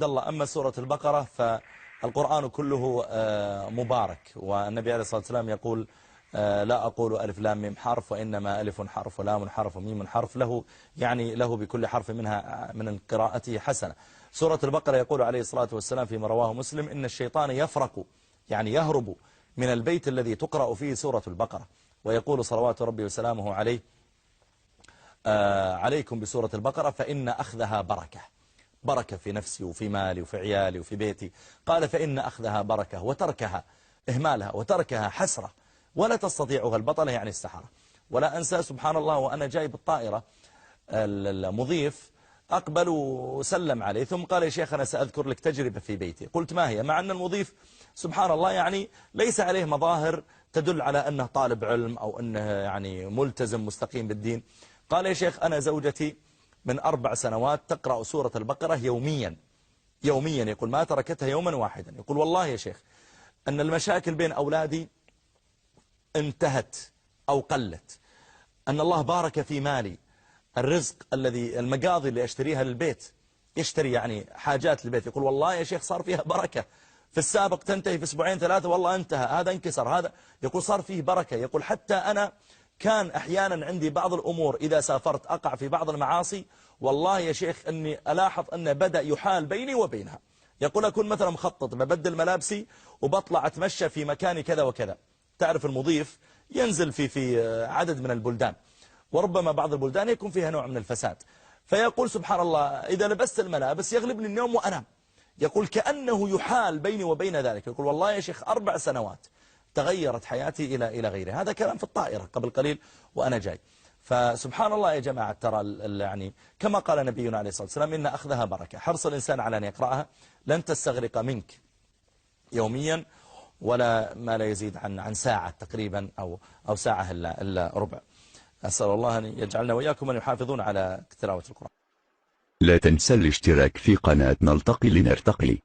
الله. أما سورة البقرة فالقرآن كله مبارك، والنبي عليه الصلاة والسلام يقول لا أقول ألف لام ميم حرف، وإنما ألف حرف ولام حرف وميم حرف، له يعني له بكل حرف منها من قراءته حسنة. سورة البقرة يقول عليه الصلاة والسلام فيما رواه مسلم إن الشيطان يفرق يعني يهرب من البيت الذي تقرأ فيه سورة البقرة، ويقول صلوات ربي وسلامه عليه عليكم بسورة البقرة فإن أخذها بركة في نفسي وفي مالي وفي عيالي وفي بيتي. قال فإن أخذها بركة وتركها إهمالها وتركها حسرة ولا تستطيعها البطلة يعني السحرة. ولا أنسى سبحان الله وأنا جاي بالطائرة المضيف أقبل وسلم عليه ثم قال يا شيخ أنا سأذكر لك تجربة في بيتي. قلت ما هي؟ مع أن المضيف سبحان الله يعني ليس عليه مظاهر تدل على أنه طالب علم أو أنه يعني ملتزم مستقيم بالدين. قال يا شيخ أنا زوجتي من 4 سنوات تقرأ سورة البقرة يوميا يقول ما تركتها يوما واحدا. يقول والله يا شيخ أن المشاكل بين أولادي انتهت أو قلت، أن الله بارك في مالي، الرزق الذي المقاضي اللي أشتريها للبيت، يشتري يعني حاجات للبيت، يقول والله يا شيخ صار فيها بركة. في السابق تنتهي في 2 3 والله انتهى، هذا انكسر، هذا يقول صار فيه بركة. يقول حتى أنا كان أحيانا عندي بعض الأمور إذا سافرت أقع في بعض المعاصي، والله يا شيخ أني ألاحظ أن بدأ يحال بيني وبينها. يقول أكون مثلا مخطط ببدل ملابسي وبطلع أتمشى في مكان كذا وكذا. تعرف المضيف ينزل في عدد من البلدان، وربما بعض البلدان يكون فيها نوع من الفساد، فيقول سبحان الله إذا لبست الملابس يغلبني النوم وأنام. يقول كأنه يحال بيني وبين ذلك. يقول والله يا شيخ 4 سنوات تغيرت حياتي إلى غيره. هذا كلام في الطائرة قبل قليل وأنا جاي. فسبحان الله يا جماعة ترى يعني كما قال نبينا عليه الصلاة والسلام إن أخذها بركة. حرص الإنسان على أن يقرأها لن تستغرق منك يوميا ولا ما لا يزيد عن ساعة تقريبا أو ساعة إلا ربع. أسأل الله أن يجعلنا وإياكم من يحافظون على تلاوة القرآن. لا تنسى الاشتراك في قناة نلتقي لنرتقي.